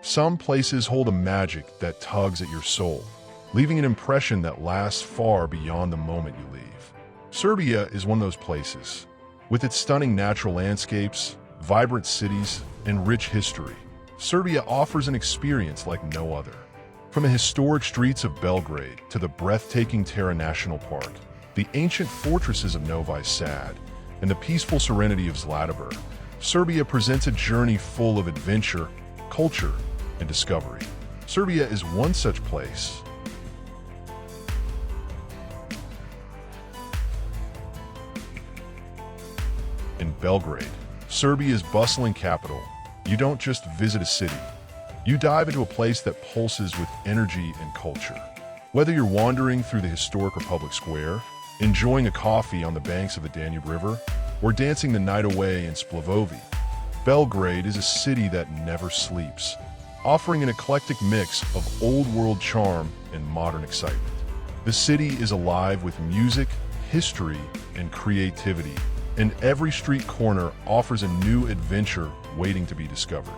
Some places hold a magic that tugs at your soul, leaving an impression that lasts far beyond the moment you leave. Serbia is one of those places. With its stunning natural landscapes, vibrant cities, and rich history, Serbia offers an experience like no other. From the historic streets of Belgrade to the breathtaking Tara National Park, the ancient fortresses of Novi Sad, and the peaceful serenity of Zlatibor, Serbia presents a journey full of adventure, culture, and discovery. Serbia is one such place. In Belgrade, Serbia's bustling capital, you don't just visit a city. You dive into a place that pulses with energy and culture. Whether you're wandering through the historic Republic Square, enjoying a coffee on the banks of the Danube River, or dancing the night away in Splavovi, Belgrade is a city that never sleeps, offering an eclectic mix of old-world charm and modern excitement. The city is alive with music, history, and creativity, and every street corner offers a new adventure waiting to be discovered.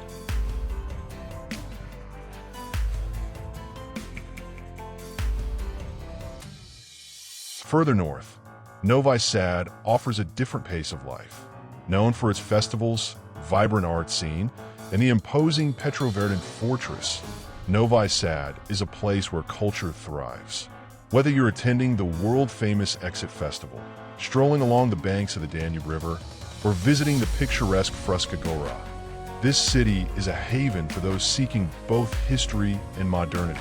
Further north, Novi Sad offers a different pace of life. Known for its festivals, vibrant art scene, and the imposing Petrovaradin fortress, Novi Sad is a place where culture thrives. Whether you're attending the world-famous Exit Festival, strolling along the banks of the Danube River, or visiting the picturesque Fruška Gora, this city is a haven for those seeking both history and modernity,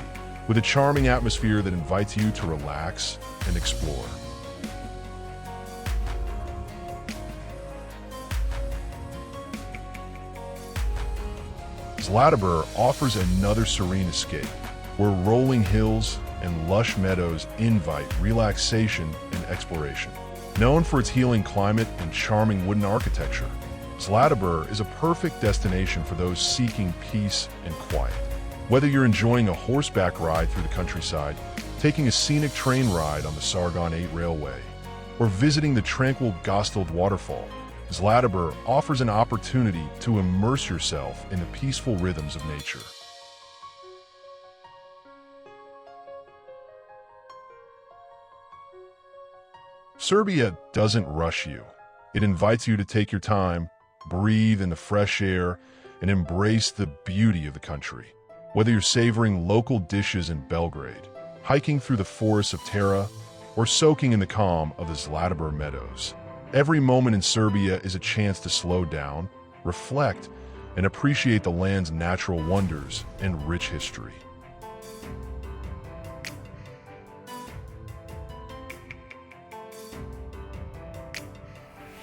with a charming atmosphere that invites you to relax and explore. Zlatibor offers another serene escape, where rolling hills and lush meadows invite relaxation and exploration. Known for its healing climate and charming wooden architecture, Zlatibor is a perfect destination for those seeking peace and quiet. Whether you're enjoying a horseback ride through the countryside, taking a scenic train ride on the Sargon 8 railway, or visiting the tranquil Gostild waterfall, Zlatibor offers an opportunity to immerse yourself in the peaceful rhythms of nature. Serbia doesn't rush you. It invites you to take your time, breathe in the fresh air, and embrace the beauty of the country. Whether you're savoring local dishes in Belgrade, hiking through the forests of Tara, or soaking in the calm of the Zlatibor meadows, every moment in Serbia is a chance to slow down, reflect, and appreciate the land's natural wonders and rich history.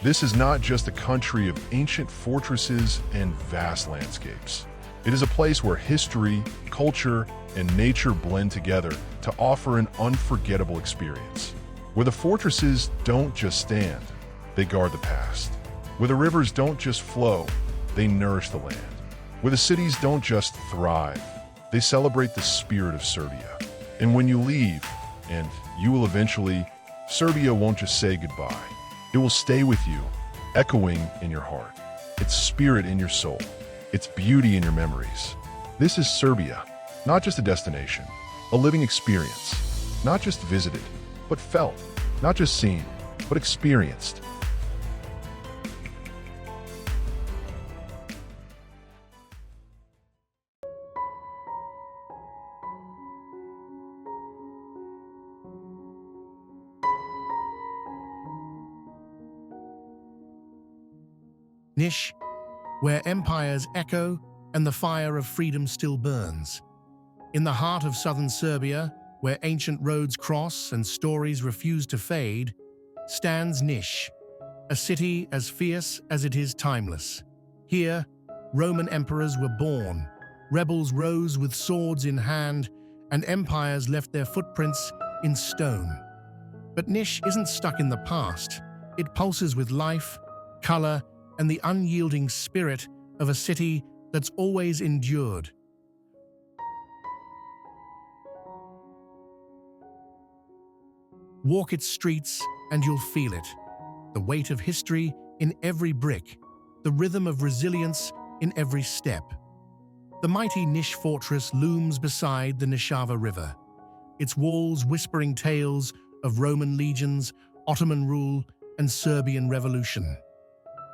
This is not just a country of ancient fortresses and vast landscapes. It is a place where history, culture, and nature blend together to offer an unforgettable experience. Where the fortresses don't just stand, they guard the past. Where the rivers don't just flow, they nourish the land. Where the cities don't just thrive, they celebrate the spirit of Serbia. And when you leave, and you will eventually, Serbia won't just say goodbye. It will stay with you, echoing in your heart, its spirit in your soul, its beauty in your memories. This is Serbia, not just a destination, a living experience, not just visited, but felt, not just seen, but experienced. Niš, where empires echo and the fire of freedom still burns. In the heart of southern Serbia, where ancient roads cross and stories refuse to fade, stands Niš, a city as fierce as it is timeless. Here, Roman emperors were born, rebels rose with swords in hand, and empires left their footprints in stone. But Niš isn't stuck in the past. It pulses with life, color, and the unyielding spirit of a city that's always endured. Walk its streets and you'll feel it. The weight of history in every brick, the rhythm of resilience in every step. The mighty Niš fortress looms beside the Nishava River, its walls whispering tales of Roman legions, Ottoman rule, and Serbian revolution.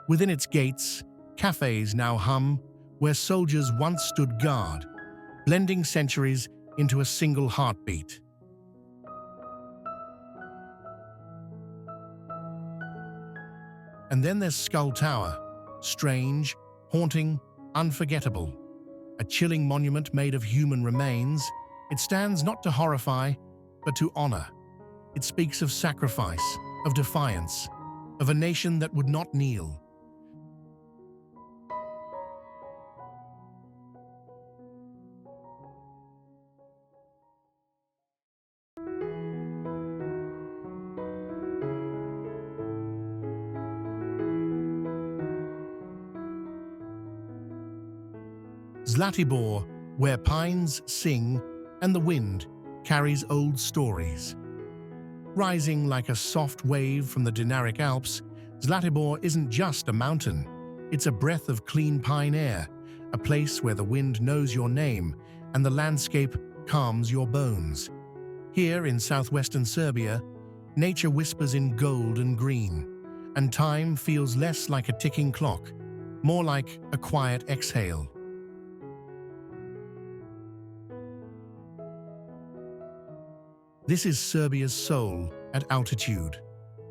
Within its gates, cafes now hum, where soldiers once stood guard, blending centuries into a single heartbeat. And then there's Skull Tower, strange, haunting, unforgettable. A chilling monument made of human remains, it stands not to horrify, but to honor. It speaks of sacrifice, of defiance, of a nation that would not kneel. Zlatibor, where pines sing and the wind carries old stories. Rising like a soft wave from the Dinaric Alps, Zlatibor isn't just a mountain. It's a breath of clean pine air, a place where the wind knows your name and the landscape calms your bones. Here in southwestern Serbia, nature whispers in gold and green, and time feels less like a ticking clock, more like a quiet exhale. This is Serbia's soul at altitude.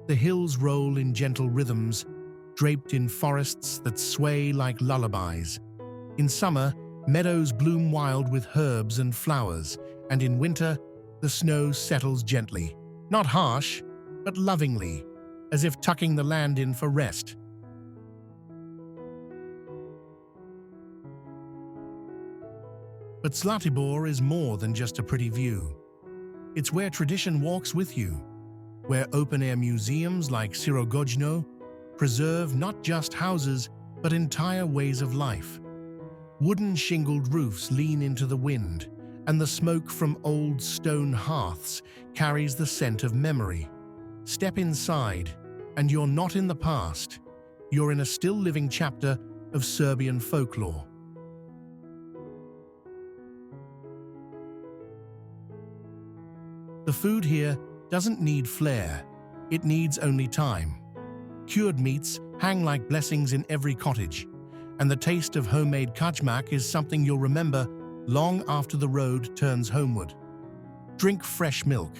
The hills roll in gentle rhythms, draped in forests that sway like lullabies. In summer, meadows bloom wild with herbs and flowers, and in winter, the snow settles gently, not harsh, but lovingly, as if tucking the land in for rest. But Zlatibor is more than just a pretty view. It's where tradition walks with you, where open-air museums like Sirogojno preserve not just houses, but entire ways of life. Wooden shingled roofs lean into the wind, and the smoke from old stone hearths carries the scent of memory. Step inside, and you're not in the past. You're in a still-living chapter of Serbian folklore. The food here doesn't need flair, it needs only time. Cured meats hang like blessings in every cottage, and the taste of homemade kajmak is something you'll remember long after the road turns homeward. Drink fresh milk.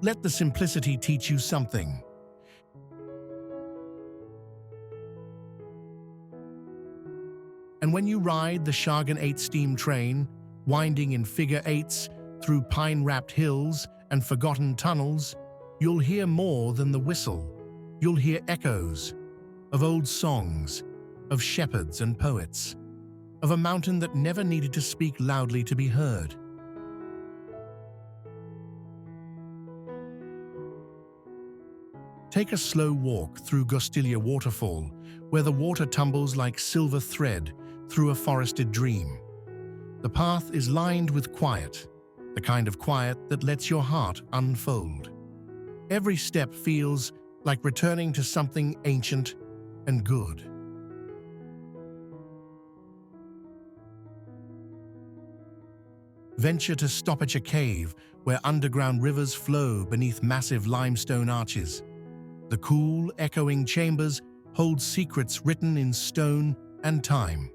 Let the simplicity teach you something. And when you ride the Shargan 8 steam train, winding in figure eights through pine-wrapped hills and forgotten tunnels, you'll hear more than the whistle. You'll hear echoes of old songs, of shepherds and poets, of a mountain that never needed to speak loudly to be heard. Take a slow walk through Gostilja waterfall, where the water tumbles like silver thread through a forested dream. The path is lined with quiet, the kind of quiet that lets your heart unfold. Every step feels like returning to something ancient and good. Venture to Stopica Cave, where underground rivers flow beneath massive limestone arches. The cool, echoing chambers hold secrets written in stone and time.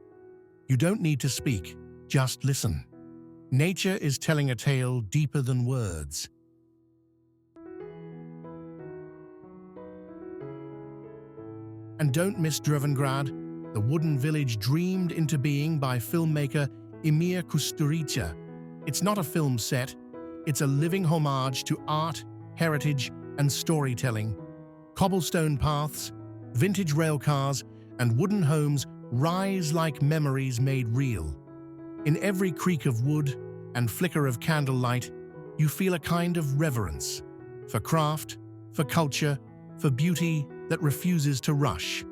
You don't need to speak, just listen. Nature is telling a tale deeper than words. And don't miss Drvengrad, the wooden village dreamed into being by filmmaker Emir Kusturica. It's not a film set, it's a living homage to art, heritage, and storytelling. Cobblestone paths, vintage railcars, and wooden homes rise like memories made real. In every creak of wood and flicker of candlelight, you feel a kind of reverence for craft, for culture, for beauty that refuses to rush.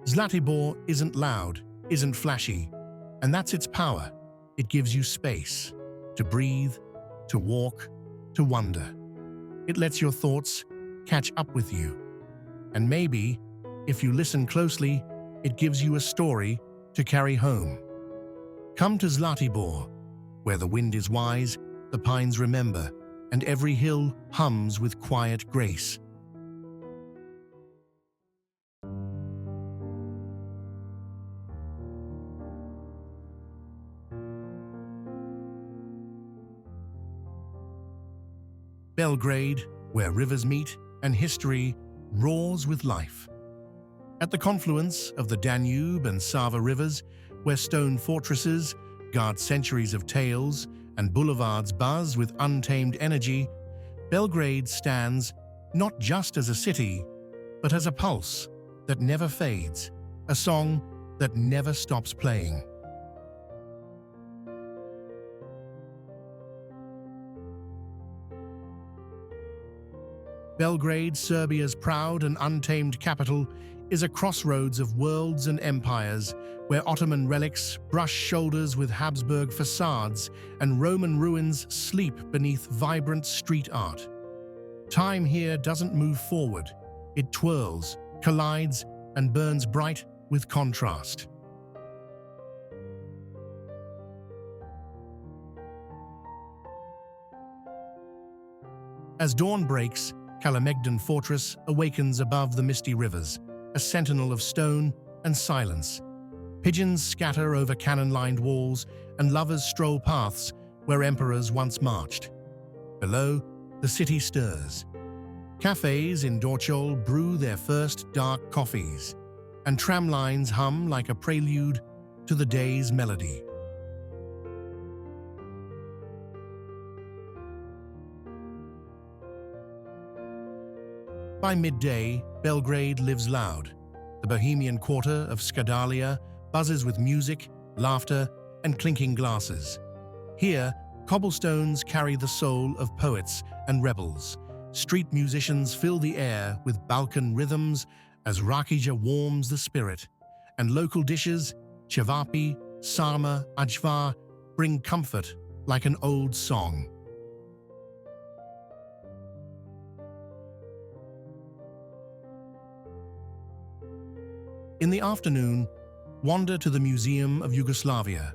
Zlatibor isn't loud, isn't flashy, and that's its power. It gives you space to breathe, to walk, to wonder. It lets your thoughts catch up with you. And maybe, if you listen closely, it gives you a story to carry home. Come to Zlatibor, where the wind is wise, the pines remember, and every hill hums with quiet grace. Belgrade, where rivers meet and history roars with life. At the confluence of the Danube and Sava rivers, where stone fortresses guard centuries of tales and boulevards buzz with untamed energy, Belgrade stands not just as a city, but as a pulse that never fades, a song that never stops playing. Belgrade, Serbia's proud and untamed capital, is a crossroads of worlds and empires, where Ottoman relics brush shoulders with Habsburg facades and Roman ruins sleep beneath vibrant street art. Time here doesn't move forward. It twirls, collides, and burns bright with contrast. As dawn breaks, Kalemegdan Fortress awakens above the misty rivers, a sentinel of stone and silence. Pigeons scatter over cannon-lined walls, and lovers stroll paths where emperors once marched. Below, the city stirs. Cafes in Dorchol brew their first dark coffees, and tramlines hum like a prelude to the day's melody. By midday, Belgrade lives loud. The Bohemian quarter of Skadalia buzzes with music, laughter, and clinking glasses. Here, cobblestones carry the soul of poets and rebels. Street musicians fill the air with Balkan rhythms as Rakija warms the spirit, and local dishes, chevapi, sarma, ajvar, bring comfort like an old song. In the afternoon, wander to the Museum of Yugoslavia,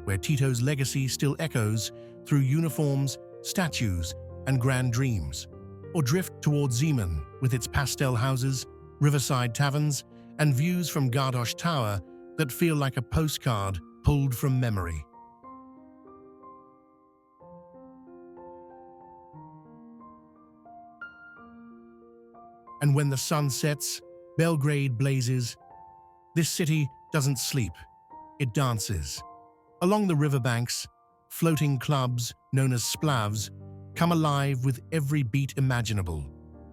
where Tito's legacy still echoes through uniforms, statues, and grand dreams. Or drift toward Zemun with its pastel houses, riverside taverns, and views from Gardosh Tower that feel like a postcard pulled from memory. And when the sun sets, Belgrade blazes. This city doesn't sleep, it dances. Along the riverbanks, floating clubs, known as splavs, come alive with every beat imaginable,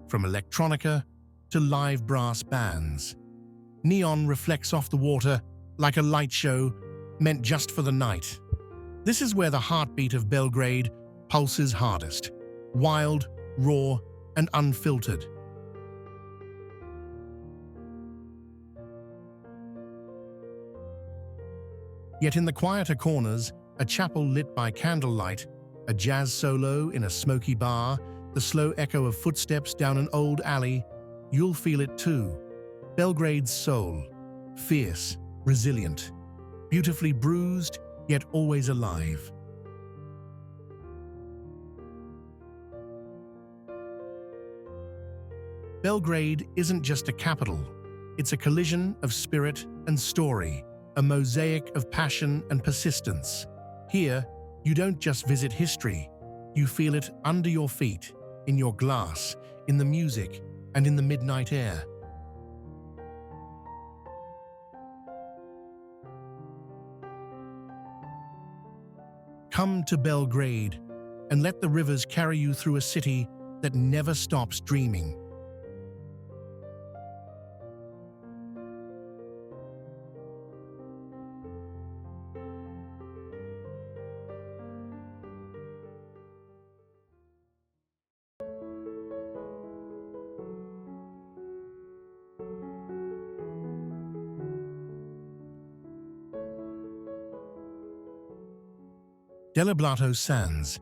from electronica to live brass bands. Neon reflects off the water like a light show meant just for the night. This is where the heartbeat of Belgrade pulses hardest, wild, raw, and unfiltered. Yet in the quieter corners, a chapel lit by candlelight, a jazz solo in a smoky bar, the slow echo of footsteps down an old alley, you'll feel it too. Belgrade's soul, fierce, resilient, beautifully bruised, yet always alive. Belgrade isn't just a capital, it's a collision of spirit and story, a mosaic of passion and persistence. Here, you don't just visit history, you feel it under your feet, in your glass, in the music, and in the midnight air. Come to Belgrade and let the rivers carry you through a city that never stops dreaming. Deliblato Sands,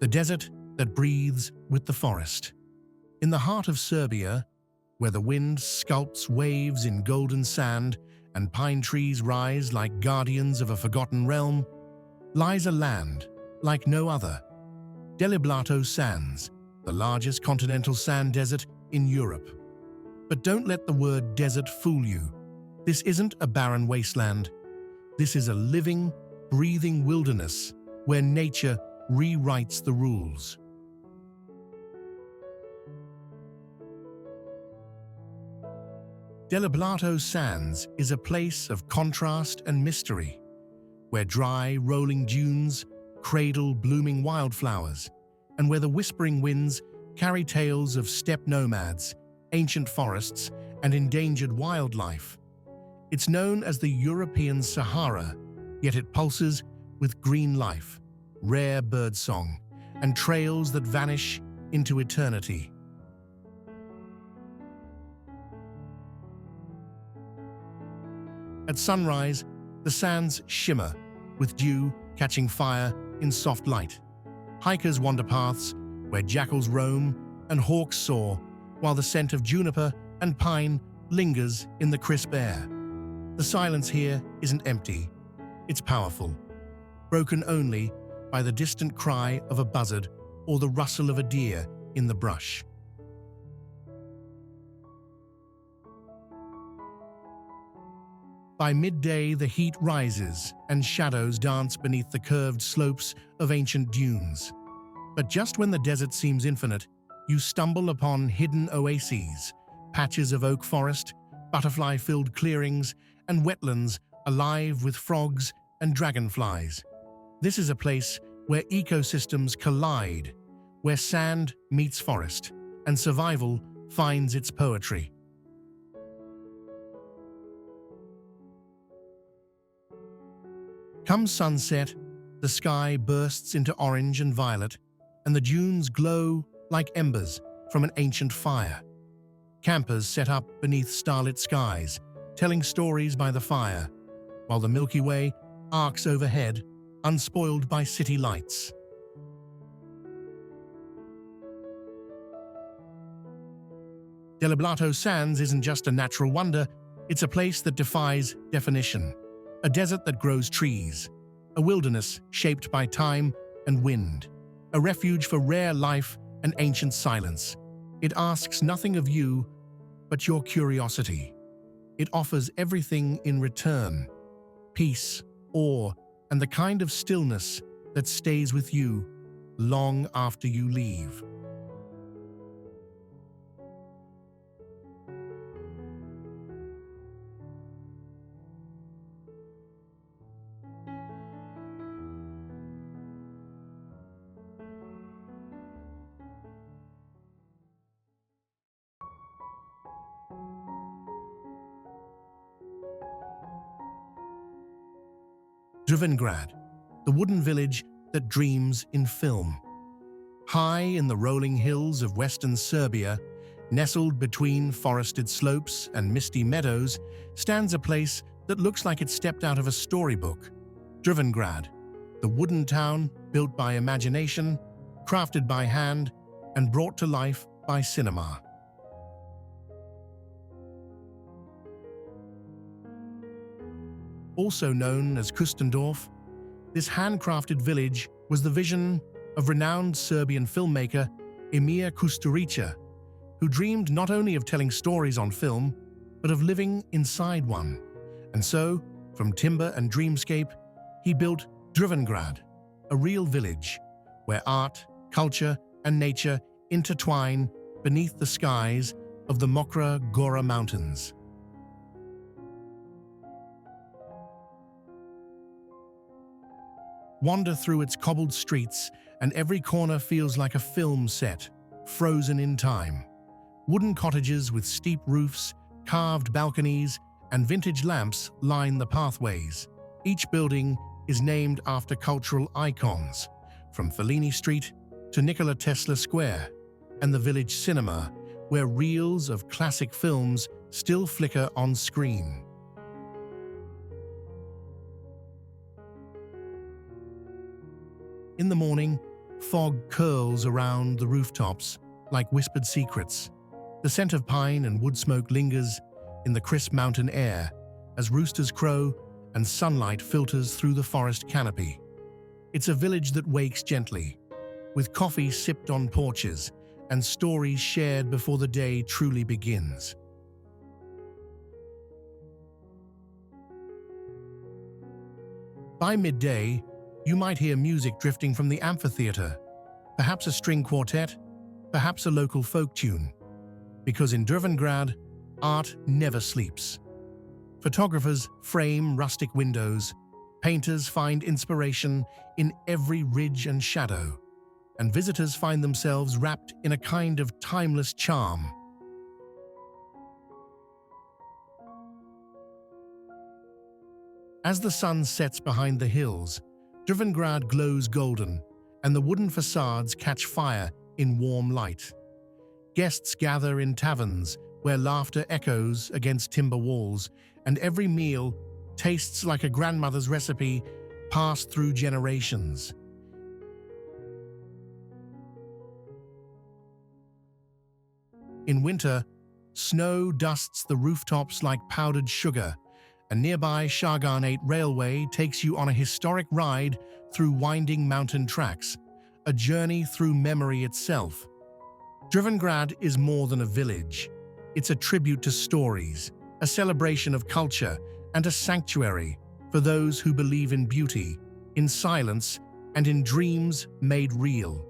the desert that breathes with the forest. In the heart of Serbia, where the wind sculpts waves in golden sand and pine trees rise like guardians of a forgotten realm, lies a land like no other. Deliblato Sands, the largest continental sand desert in Europe. But don't let the word desert fool you. This isn't a barren wasteland. This is a living, breathing wilderness where nature rewrites the rules. Deliblato Sands is a place of contrast and mystery, where dry, rolling dunes cradle blooming wildflowers, and where the whispering winds carry tales of steppe nomads, ancient forests, and endangered wildlife. It's known as the European Sahara, yet it pulses with green life, rare birdsong, and trails that vanish into eternity. At sunrise, the sands shimmer, with dew catching fire in soft light. Hikers wander paths where jackals roam and hawks soar, while the scent of juniper and pine lingers in the crisp air. The silence here isn't empty, it's powerful, broken only by the distant cry of a buzzard or the rustle of a deer in the brush. By midday, the heat rises and shadows dance beneath the curved slopes of ancient dunes. But just when the desert seems infinite, you stumble upon hidden oases, patches of oak forest, butterfly-filled clearings, and wetlands alive with frogs and dragonflies. This is a place where ecosystems collide, where sand meets forest, and survival finds its poetry. Come sunset, the sky bursts into orange and violet, and the dunes glow like embers from an ancient fire. Campers set up beneath starlit skies, telling stories by the fire, while the Milky Way arcs overhead, unspoiled by city lights. Deliblato Sands isn't just a natural wonder, it's a place that defies definition. A desert that grows trees, a wilderness shaped by time and wind, a refuge for rare life and ancient silence. It asks nothing of you but your curiosity. It offers everything in return: peace, awe, and the kind of stillness that stays with you long after you leave. Drvengrad, the wooden village that dreams in film. High in the rolling hills of western Serbia, nestled between forested slopes and misty meadows, stands a place that looks like it stepped out of a storybook. Drvengrad, the wooden town built by imagination, crafted by hand, and brought to life by cinema. Also known as Kustendorf, this handcrafted village was the vision of renowned Serbian filmmaker Emir Kusturica, who dreamed not only of telling stories on film, but of living inside one. And so, from timber and dreamscape, he built Drvengrad, a real village where art, culture, and nature intertwine beneath the skies of the Mokra Gora Mountains. Wander through its cobbled streets, and every corner feels like a film set, frozen in time. Wooden cottages with steep roofs, carved balconies, and vintage lamps line the pathways. Each building is named after cultural icons, from Fellini Street to Nikola Tesla Square, and the village cinema, where reels of classic films still flicker on screen. In the morning, fog curls around the rooftops like whispered secrets. The scent of pine and wood smoke lingers in the crisp mountain air as roosters crow and sunlight filters through the forest canopy. It's a village that wakes gently, with coffee sipped on porches and stories shared before the day truly begins. By midday, you might hear music drifting from the amphitheater, perhaps a string quartet, perhaps a local folk tune. Because in Drvengrad, art never sleeps. Photographers frame rustic windows, painters find inspiration in every ridge and shadow, and visitors find themselves wrapped in a kind of timeless charm. As the sun sets behind the hills, Drvengrad glows golden, and the wooden facades catch fire in warm light. Guests gather in taverns where laughter echoes against timber walls, and every meal tastes like a grandmother's recipe passed through generations. In winter, snow dusts the rooftops like powdered sugar. A nearby Sharganate railway takes you on a historic ride through winding mountain tracks, a journey through memory itself. Drvengrad is more than a village. It's a tribute to stories, a celebration of culture, and a sanctuary for those who believe in beauty, in silence, and in dreams made real.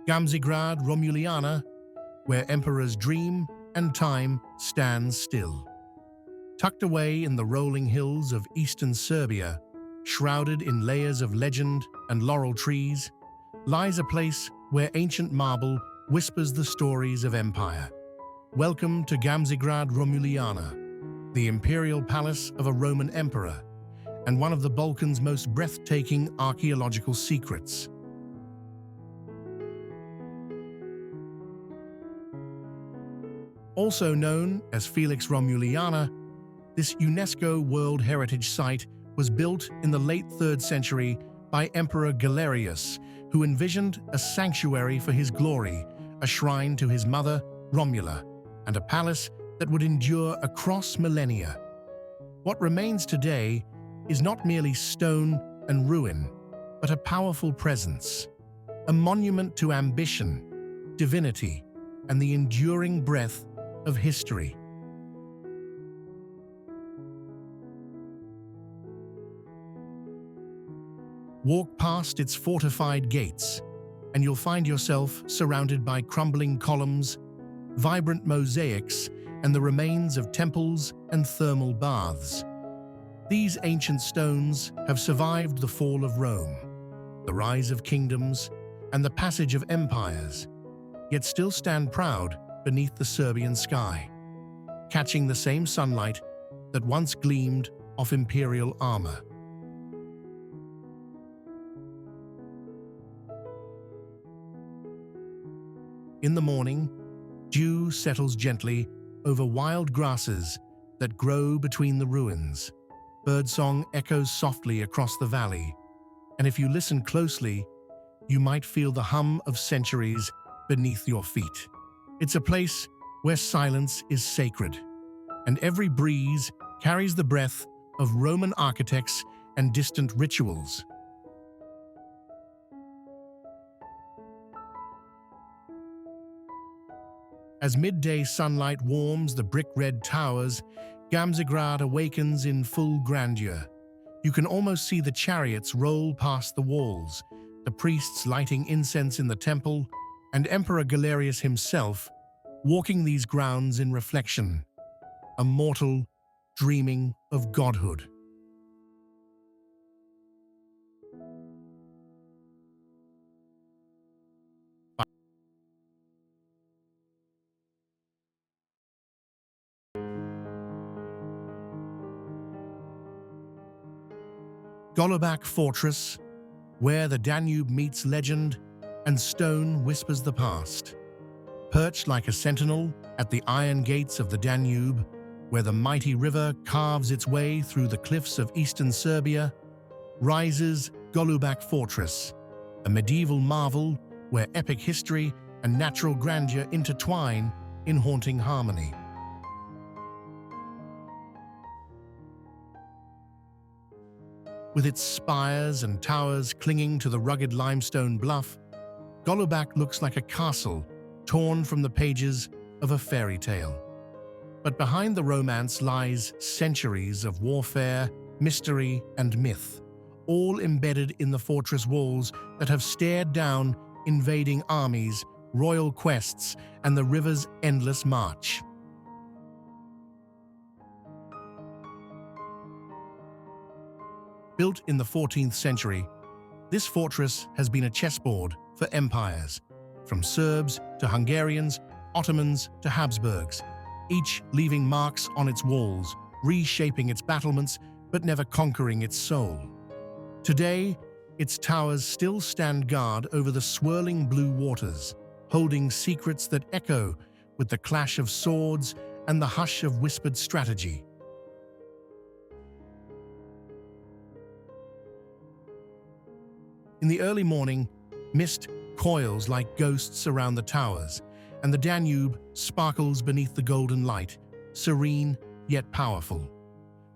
Gamzigrad Romuliana, where emperors dream and time stands still. Tucked away in the rolling hills of eastern Serbia, shrouded in layers of legend and laurel trees, lies a place where ancient marble whispers the stories of empire. Welcome to Gamzigrad Romuliana, the imperial palace of a Roman emperor, and one of the Balkans' most breathtaking archaeological secrets. Also known as Felix Romuliana, this UNESCO World Heritage Site was built in the late 3rd century by Emperor Galerius, who envisioned a sanctuary for his glory, a shrine to his mother, Romula, and a palace that would endure across millennia. What remains today is not merely stone and ruin, but a powerful presence, a monument to ambition, divinity, and the enduring breath of history. Walk past its fortified gates, and you'll find yourself surrounded by crumbling columns, vibrant mosaics, and the remains of temples and thermal baths. These ancient stones have survived the fall of Rome, the rise of kingdoms, and the passage of empires, yet still stand proud beneath the Serbian sky, catching the same sunlight that once gleamed off imperial armor. In the morning, dew settles gently over wild grasses that grow between the ruins. Birdsong echoes softly across the valley, and if you listen closely, you might feel the hum of centuries beneath your feet. It's a place where silence is sacred, and every breeze carries the breath of Roman architects and distant rituals. As midday sunlight warms the brick-red towers, Gamzigrad awakens in full grandeur. You can almost see the chariots roll past the walls, the priests lighting incense in the temple, and Emperor Galerius himself walking these grounds in reflection, a mortal dreaming of godhood. Golubac Fortress, where the Danube meets legend and stone whispers the past. Perched like a sentinel at the iron gates of the Danube, where the mighty river carves its way through the cliffs of eastern Serbia, rises Golubac Fortress, a medieval marvel where epic history and natural grandeur intertwine in haunting harmony. With its spires and towers clinging to the rugged limestone bluff, Golubac looks like a castle torn from the pages of a fairy tale. But behind the romance lies centuries of warfare, mystery, and myth, all embedded in the fortress walls that have stared down invading armies, royal quests, and the river's endless march. Built in the 14th century, this fortress has been a chessboard for empires, from Serbs to Hungarians, Ottomans to Habsburgs, each leaving marks on its walls, reshaping its battlements, but never conquering its soul. Today, its towers still stand guard over the swirling blue waters, holding secrets that echo with the clash of swords and the hush of whispered strategy. In the early morning, mist coils like ghosts around the towers, and the Danube sparkles beneath the golden light, serene yet powerful.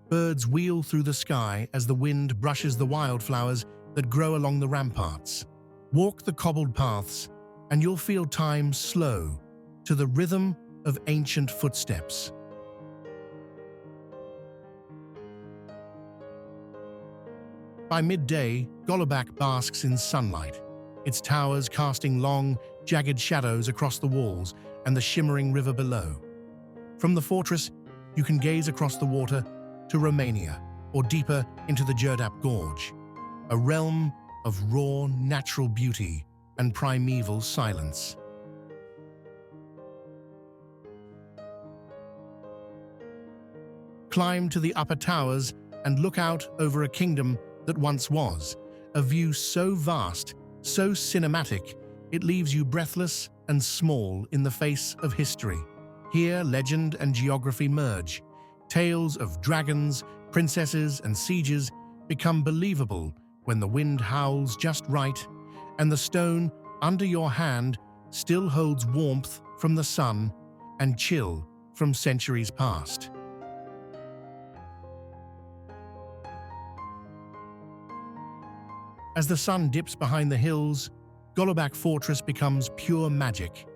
Birds wheel through the sky as the wind brushes the wildflowers that grow along the ramparts. Walk the cobbled paths, and you'll feel time slow to the rhythm of ancient footsteps. By midday, Golubac basks in sunlight, its towers casting long, jagged shadows across the walls and the shimmering river below. From the fortress, you can gaze across the water to Romania or deeper into the Đerdap Gorge, a realm of raw, natural beauty and primeval silence. Climb to the upper towers and look out over a kingdom that once was, a view so vast, so cinematic, it leaves you breathless and small in the face of history. Here, legend and geography merge. Tales of dragons, princesses, and sieges become believable when the wind howls just right, and the stone under your hand still holds warmth from the sun and chill from centuries past. As the sun dips behind the hills, Golubac Fortress becomes pure magic.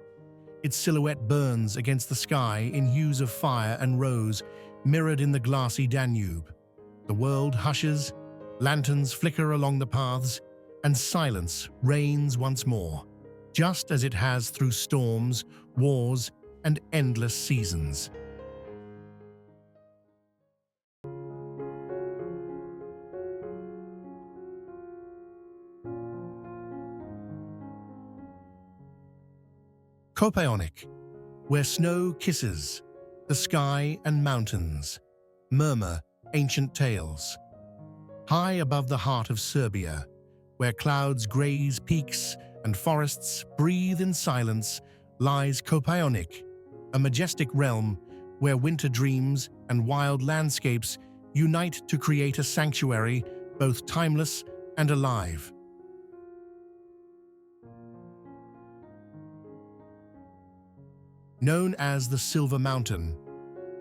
Its silhouette burns against the sky in hues of fire and rose, mirrored in the glassy Danube. The world hushes, lanterns flicker along the paths, and silence reigns once more, just as it has through storms, wars, and endless seasons. Kopaonik, where snow kisses, the sky and mountains murmur ancient tales. High above the heart of Serbia, where clouds graze peaks and forests breathe in silence, lies Kopaonik, a majestic realm where winter dreams and wild landscapes unite to create a sanctuary both timeless and alive. Known as the Silver Mountain,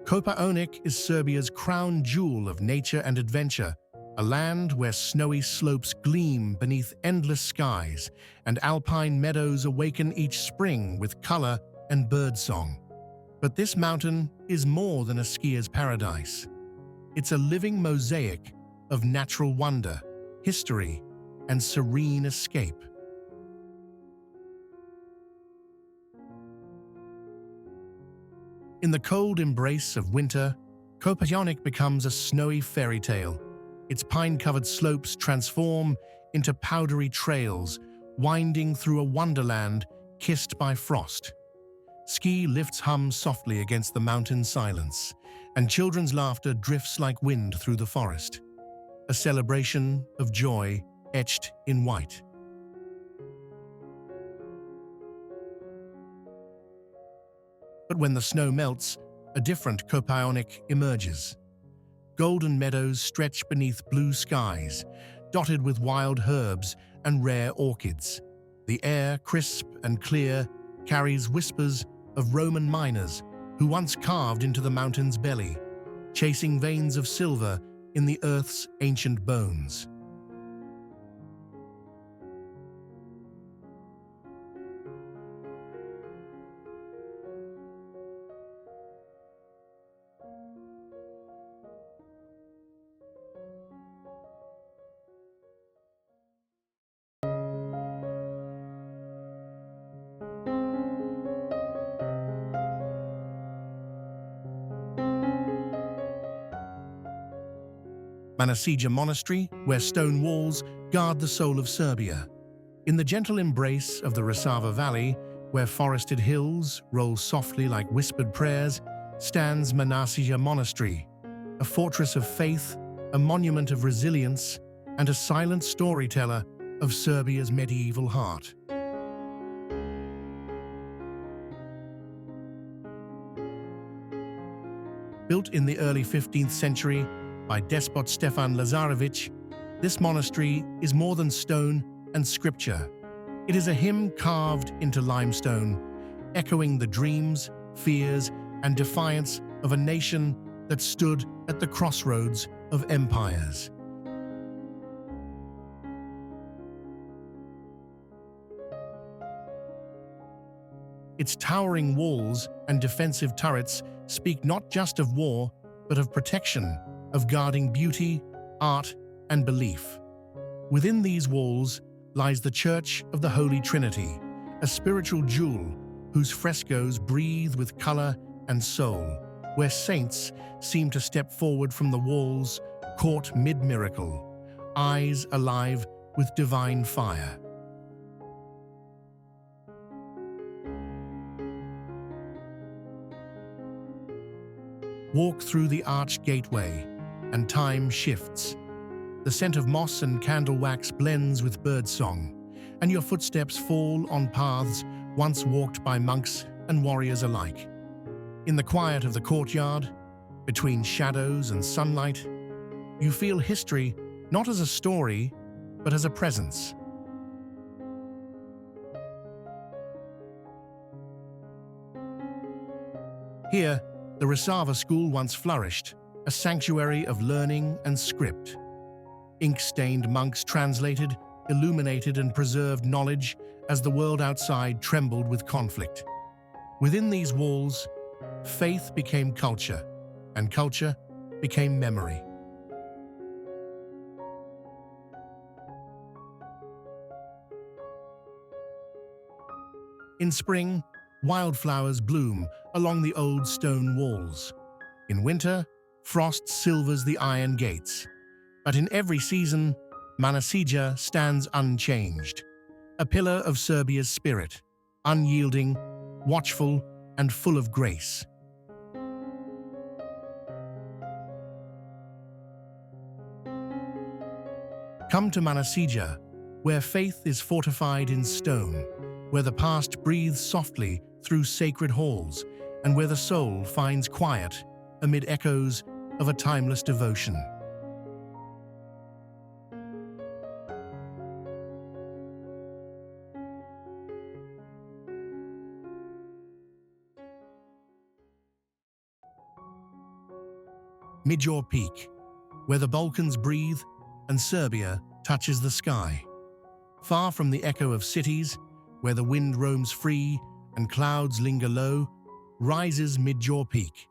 Kopaonik is Serbia's crown jewel of nature and adventure, a land where snowy slopes gleam beneath endless skies and alpine meadows awaken each spring with color and birdsong. But this mountain is more than a skier's paradise. It's a living mosaic of natural wonder, history, and serene escape. In the cold embrace of winter, Kopaonik becomes a snowy fairy tale. Its pine-covered slopes transform into powdery trails, winding through a wonderland kissed by frost. Ski lifts hum softly against the mountain silence, and children's laughter drifts like wind through the forest. A celebration of joy etched in white. But when the snow melts, a different Kopaonik emerges. Golden meadows stretch beneath blue skies, dotted with wild herbs and rare orchids. The air, crisp and clear, carries whispers of Roman miners who once carved into the mountain's belly, chasing veins of silver in the earth's ancient bones. Manasija Monastery, where stone walls guard the soul of Serbia. In the gentle embrace of the Resava Valley, where forested hills roll softly like whispered prayers, stands Manasija Monastery, a fortress of faith, a monument of resilience, and a silent storyteller of Serbia's medieval heart. Built in the early 15th century by despot Stefan Lazarevic, this monastery is more than stone and scripture. It is a hymn carved into limestone, echoing the dreams, fears, and defiance of a nation that stood at the crossroads of empires. Its towering walls and defensive turrets speak not just of war, but of protection, of guarding beauty, art, and belief. Within these walls lies the Church of the Holy Trinity, a spiritual jewel whose frescoes breathe with color and soul, where saints seem to step forward from the walls, caught mid-miracle, eyes alive with divine fire. Walk through the arched gateway, and time shifts. The scent of moss and candle wax blends with birdsong, and your footsteps fall on paths once walked by monks and warriors alike. In the quiet of the courtyard, between shadows and sunlight, you feel history not as a story, but as a presence. Here, the Resava school once flourished, a sanctuary of learning and script. Ink-stained monks translated, illuminated, and preserved knowledge as the world outside trembled with conflict. Within these walls, faith became culture, and culture became memory. In spring, wildflowers bloom along the old stone walls. In winter, frost silvers the iron gates. But in every season, Manasija stands unchanged, a pillar of Serbia's spirit, unyielding, watchful, and full of grace. Come to Manasija, where faith is fortified in stone, where the past breathes softly through sacred halls, and where the soul finds quiet amid echoes of a timeless devotion. Midjor Peak, where the Balkans breathe and Serbia touches the sky. Far from the echo of cities, where the wind roams free and clouds linger low, rises Midjor Peak,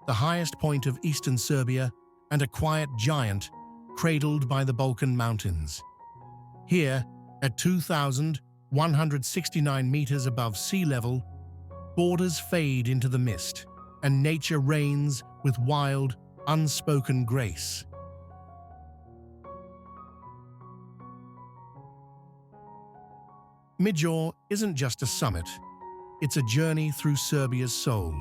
the highest point of eastern Serbia and a quiet giant cradled by the Balkan Mountains. Here, at 2,169 meters above sea level, borders fade into the mist, and nature reigns with wild, unspoken grace. Midjor isn't just a summit, it's a journey through Serbia's soul,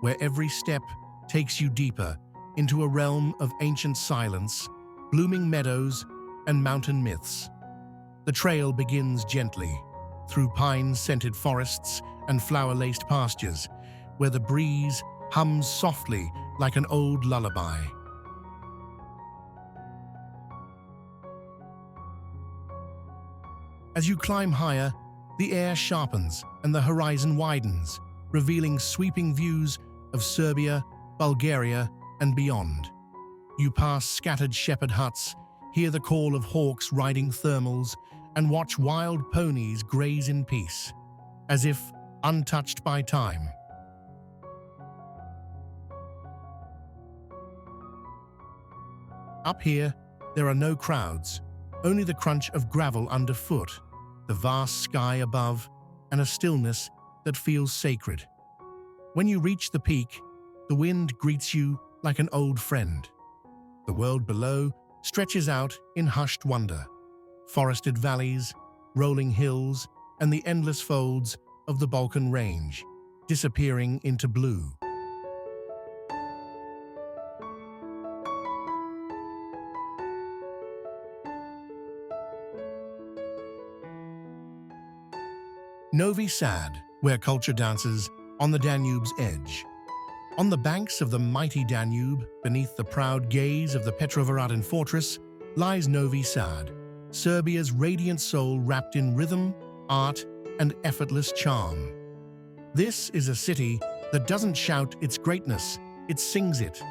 where every step takes you deeper into a realm of ancient silence, blooming meadows, and mountain myths. The trail begins gently, through pine-scented forests and flower-laced pastures, where the breeze hums softly like an old lullaby. As you climb higher, the air sharpens and the horizon widens, revealing sweeping views of Serbia, Bulgaria, and beyond. You pass scattered shepherd huts, hear the call of hawks riding thermals, and watch wild ponies graze in peace, as if untouched by time. Up here, there are no crowds, only the crunch of gravel underfoot, the vast sky above, and a stillness that feels sacred. When you reach the peak, the wind greets you like an old friend. The world below stretches out in hushed wonder. Forested valleys, rolling hills, and the endless folds of the Balkan Range, disappearing into blue. Novi Sad, where culture dances on the Danube's edge. On the banks of the mighty Danube, beneath the proud gaze of the Petrovaradin fortress, lies Novi Sad, Serbia's radiant soul wrapped in rhythm, art, and effortless charm. This is a city that doesn't shout its greatness, it sings it.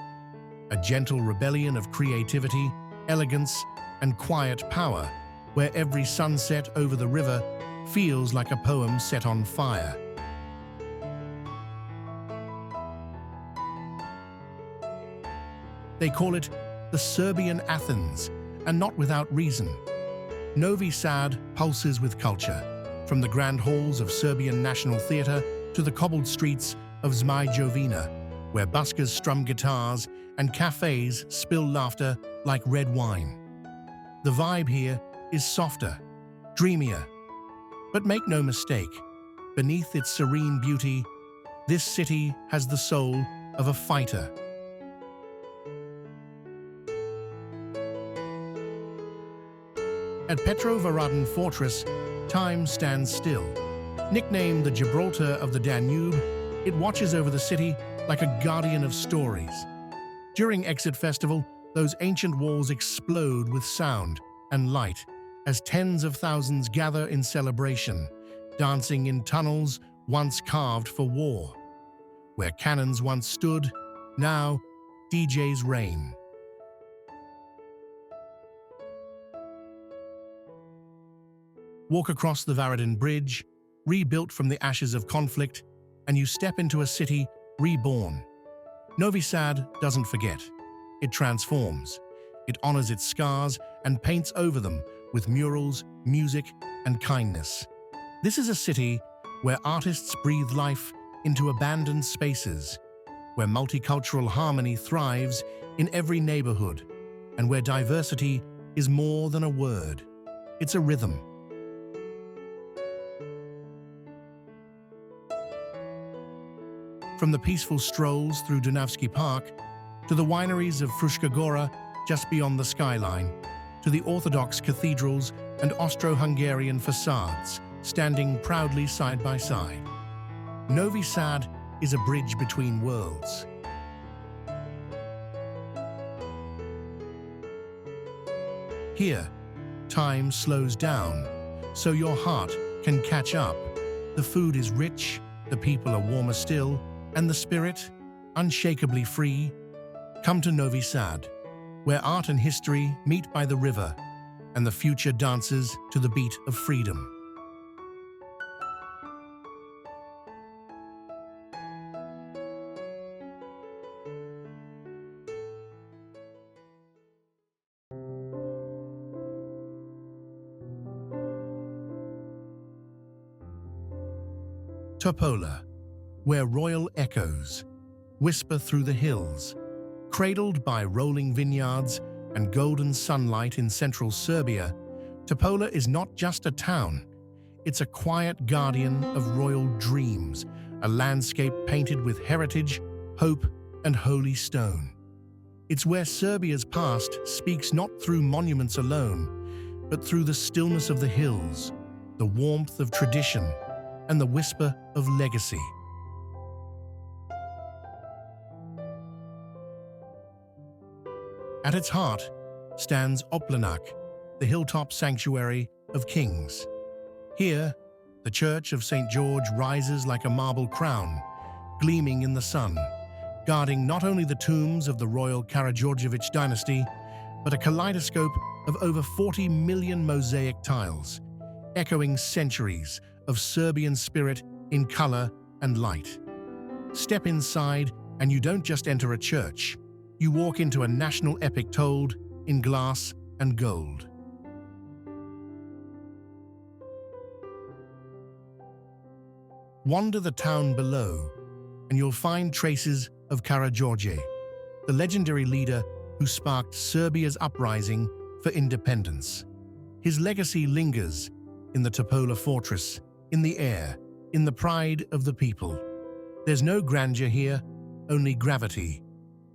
A gentle rebellion of creativity, elegance, and quiet power, where every sunset over the river feels like a poem set on fire. They call it the Serbian Athens, and not without reason. Novi Sad pulses with culture, from the grand halls of Serbian National Theatre to the cobbled streets of Zmaj, where buskers strum guitars and cafes spill laughter like red wine. The vibe here is softer, dreamier. But make no mistake, beneath its serene beauty, this city has the soul of a fighter. At Petrovaradin Fortress, time stands still. Nicknamed the Gibraltar of the Danube, it watches over the city like a guardian of stories. During Exit Festival, those ancient walls explode with sound and light as tens of thousands gather in celebration, dancing in tunnels once carved for war. Where cannons once stood, now DJs reign. Walk across the Varadin Bridge, rebuilt from the ashes of conflict, and you step into a city reborn. Novi Sad doesn't forget. It transforms. It honors its scars and paints over them with murals, music, and kindness. This is a city where artists breathe life into abandoned spaces, where multicultural harmony thrives in every neighborhood, and where diversity is more than a word. It's a rhythm. From the peaceful strolls through Dunavski Park, to the wineries of Fruška Gora just beyond the skyline, to the Orthodox cathedrals and Austro-Hungarian facades standing proudly side by side. Novi Sad is a bridge between worlds. Here, time slows down, so your heart can catch up. The food is rich, the people are warmer still, and the spirit, unshakably free. Come to Novi Sad, where art and history meet by the river, and the future dances to the beat of freedom. Topola, where royal echoes whisper through the hills. Cradled by rolling vineyards and golden sunlight in central Serbia, Topola is not just a town. It's a quiet guardian of royal dreams, a landscape painted with heritage, hope, and holy stone. It's where Serbia's past speaks not through monuments alone, but through the stillness of the hills, the warmth of tradition, and the whisper of legacy. At its heart stands Oplanak, the hilltop sanctuary of kings. Here, the Church of St. George rises like a marble crown, gleaming in the sun, guarding not only the tombs of the royal Karađorđević dynasty, but a kaleidoscope of over 40 million mosaic tiles, echoing centuries of Serbian spirit in color and light. Step inside, and you don't just enter a church. You walk into a national epic told in glass and gold. Wander the town below, and you'll find traces of Karađorđe, the legendary leader who sparked Serbia's uprising for independence. His legacy lingers in the Topola fortress, in the air, in the pride of the people. There's no grandeur here, only gravity,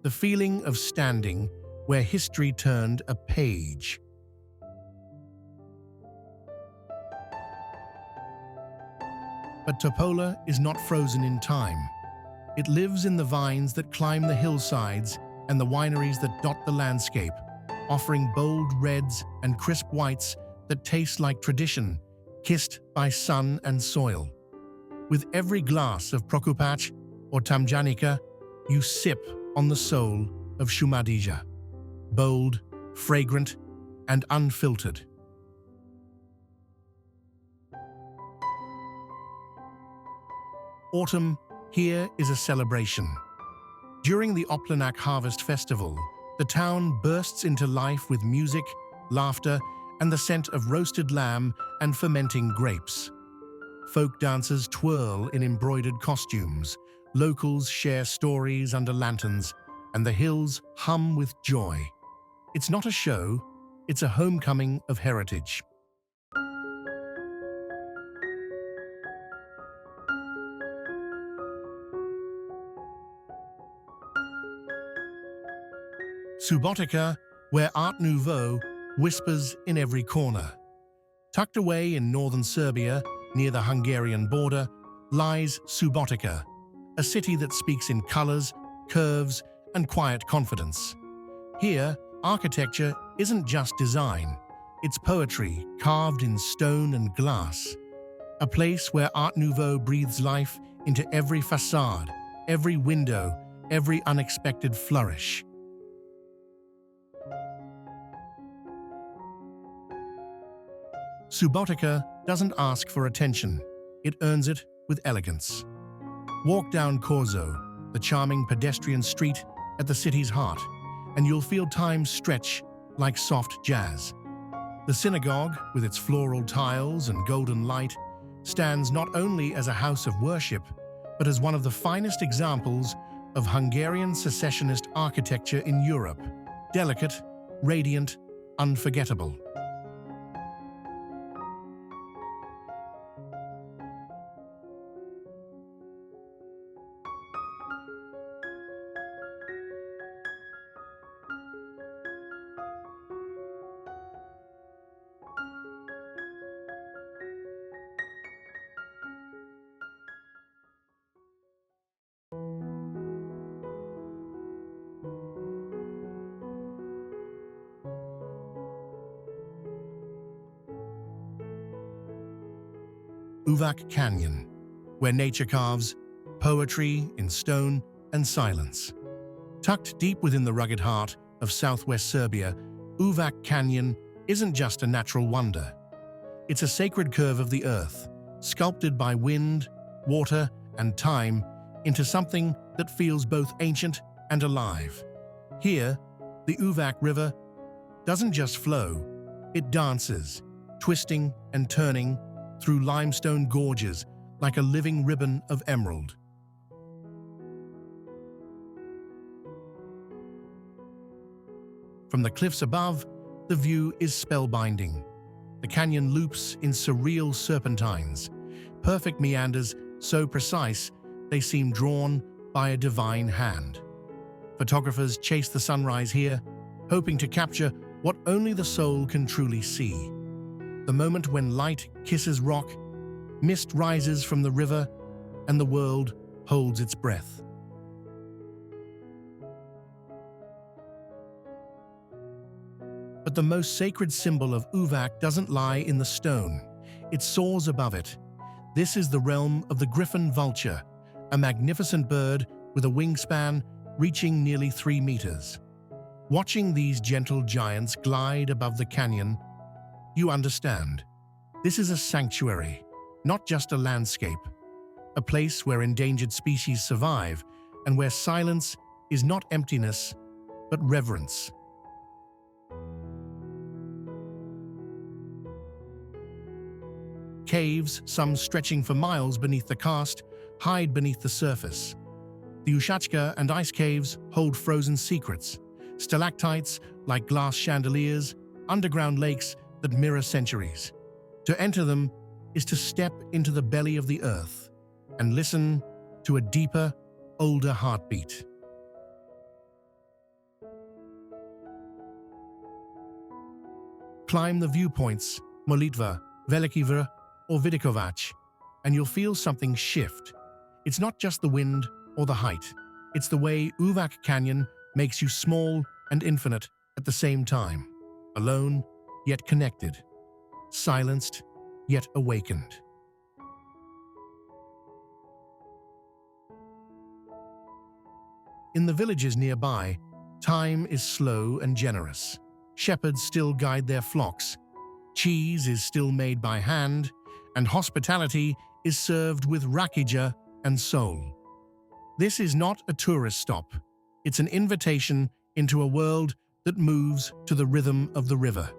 the feeling of standing where history turned a page. But Topola is not frozen in time. It lives in the vines that climb the hillsides and the wineries that dot the landscape, offering bold reds and crisp whites that taste like tradition, kissed by sun and soil. With every glass of Prokupac or Tamjanica, you sip on the soul of Šumadija, bold, fragrant, and unfiltered. Autumn here is a celebration. During the Oplanak Harvest Festival, the town bursts into life with music, laughter, and the scent of roasted lamb and fermenting grapes. Folk dancers twirl in embroidered costumes, locals share stories under lanterns, and the hills hum with joy. It's not a show, it's a homecoming of heritage. Subotica, where Art Nouveau whispers in every corner. Tucked away in northern Serbia, near the Hungarian border, lies Subotica, a city that speaks in colors, curves, and quiet confidence. Here, architecture isn't just design, it's poetry carved in stone and glass. A place where Art Nouveau breathes life into every facade, every window, every unexpected flourish. Subotica doesn't ask for attention, it earns it with elegance. Walk down Korzo, the charming pedestrian street at the city's heart, and you'll feel time stretch like soft jazz. The synagogue, with its floral tiles and golden light, stands not only as a house of worship, but as one of the finest examples of Hungarian secessionist architecture in Europe. Delicate, radiant, unforgettable. Uvak Canyon, where nature carves poetry in stone and silence. Tucked deep within the rugged heart of southwest Serbia, Uvak Canyon isn't just a natural wonder. It's a sacred curve of the earth, sculpted by wind, water, and time into something that feels both ancient and alive. Here, the Uvak River doesn't just flow, it dances, twisting and turning through limestone gorges like a living ribbon of emerald. From the cliffs above, the view is spellbinding. The canyon loops in surreal serpentines, perfect meanders so precise they seem drawn by a divine hand. Photographers chase the sunrise here, hoping to capture what only the soul can truly see. The moment when light kisses rock, mist rises from the river, and the world holds its breath. But the most sacred symbol of Uvak doesn't lie in the stone. It soars above it. This is the realm of the griffon vulture, a magnificent bird with a wingspan reaching nearly 3 meters. Watching these gentle giants glide above the canyon, you understand. This is a sanctuary, not just a landscape, a place where endangered species survive and where silence is not emptiness, but reverence. Caves, some stretching for miles beneath the karst, hide beneath the surface. The Ushachka and ice caves hold frozen secrets, stalactites like glass chandeliers, underground lakes that mirror centuries. To enter them is to step into the belly of the earth and listen to a deeper, older heartbeat. Climb the viewpoints, Molitva, Velikivra, or Vidikovac, and you'll feel something shift. It's not just the wind or the height. It's the way Uvak Canyon makes you small and infinite at the same time. Alone, yet connected. Silenced, yet awakened. In the villages nearby, time is slow and generous. Shepherds still guide their flocks. Cheese is still made by hand, and hospitality is served with rakija and soul. This is not a tourist stop. It's an invitation into a world that moves to the rhythm of the river.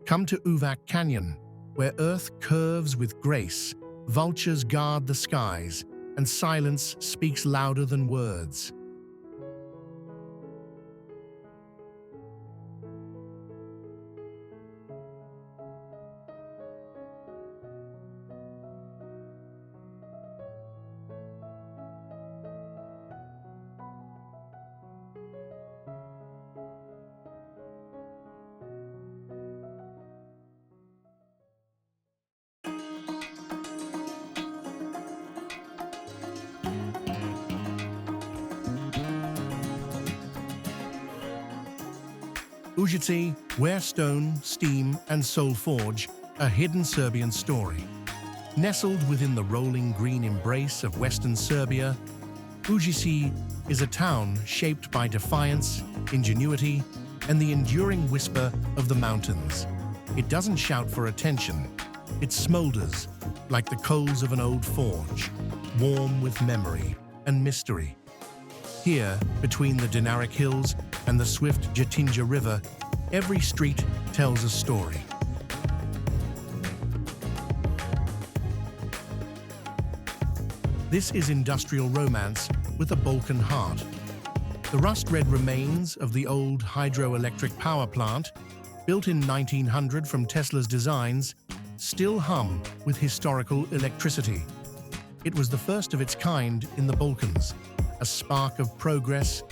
Come to Uvak Canyon, where earth curves with grace, vultures guard the skies, and silence speaks louder than words. Užice, where stone, steam, and soul forge a hidden Serbian story. Nestled within the rolling green embrace of Western Serbia, Užice is a town shaped by defiance, ingenuity, and the enduring whisper of the mountains. It doesn't shout for attention. It smolders like the coals of an old forge, warm with memory and mystery. Here, between the Dinaric Hills and the swift Jetinja River, every street tells a story. This is industrial romance with a Balkan heart. The rust-red remains of the old hydroelectric power plant, built in 1900 from Tesla's designs, still hum with historical electricity. It was the first of its kind in the Balkans, a spark of progress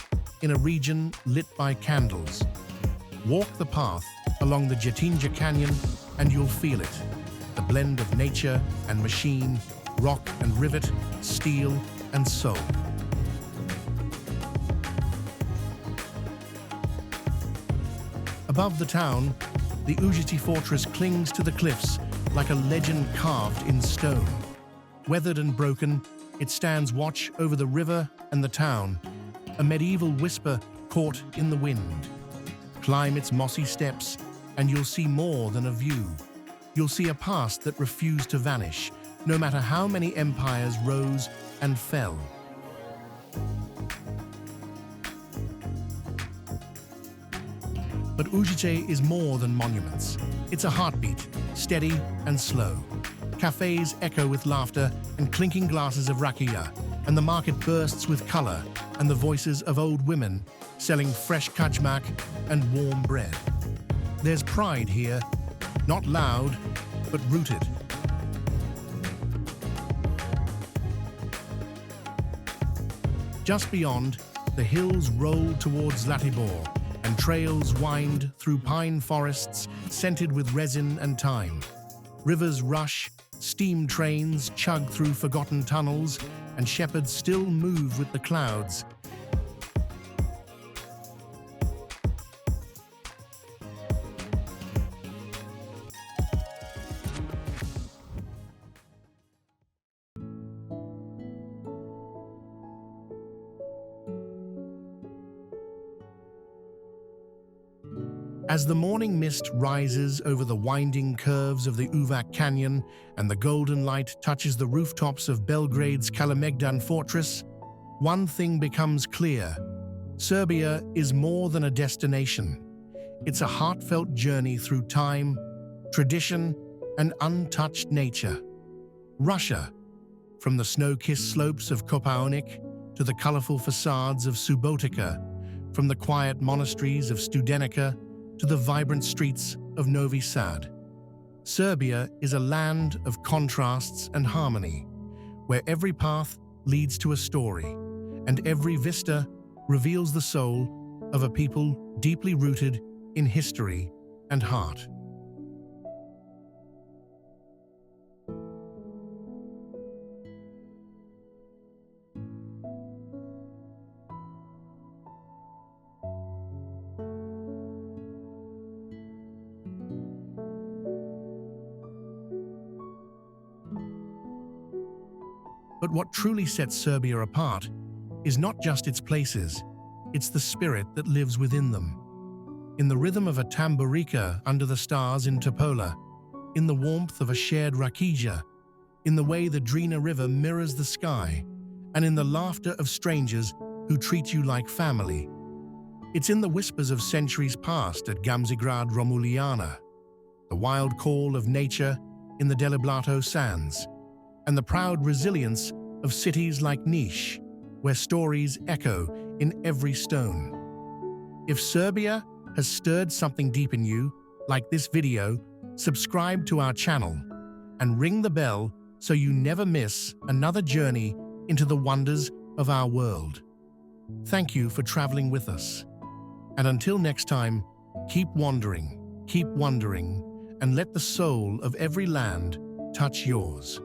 in a region lit by candles. Walk the path along the Jetinja Canyon and you'll feel it. The blend of nature and machine, rock and rivet, steel and soul. Above the town, the Užice fortress clings to the cliffs like a legend carved in stone. Weathered and broken, it stands watch over the river and the town, a medieval whisper caught in the wind. Climb its mossy steps, and you'll see more than a view. You'll see a past that refused to vanish, no matter how many empires rose and fell. But Užice is more than monuments. It's a heartbeat, steady and slow. Cafes echo with laughter and clinking glasses of rakia, and the market bursts with color and the voices of old women selling fresh kajmak and warm bread. There's pride here, not loud, but rooted. Just beyond, the hills roll towards Zlatibor, and trails wind through pine forests scented with resin and thyme. Rivers rush, Steam trains chug through forgotten tunnels, and shepherds still move with the clouds. As the morning mist rises over the winding curves of the Uvak Canyon and the golden light touches the rooftops of Belgrade's Kalemegdan fortress, one thing becomes clear. Serbia is more than a destination. It's a heartfelt journey through time, tradition, and untouched nature. Russia, from the snow-kissed slopes of Kopaonik to the colorful facades of Subotica, from the quiet monasteries of Studenica to the vibrant streets of Novi Sad. Serbia is a land of contrasts and harmony, where every path leads to a story, and every vista reveals the soul of a people deeply rooted in history and heart. But what truly sets Serbia apart is not just its places, it's the spirit that lives within them. In the rhythm of a tamburica under the stars in Topola, in the warmth of a shared rakija, in the way the Drina River mirrors the sky, and in the laughter of strangers who treat you like family. It's in the whispers of centuries past at Gamzigrad Romuliana, the wild call of nature in the Deliblato sands, and the proud resilience of cities like Niš, where stories echo in every stone. If Serbia has stirred something deep in you, like this video, subscribe to our channel and ring the bell so you never miss another journey into the wonders of our world. Thank you for traveling with us. And until next time, keep wondering, and let the soul of every land touch yours.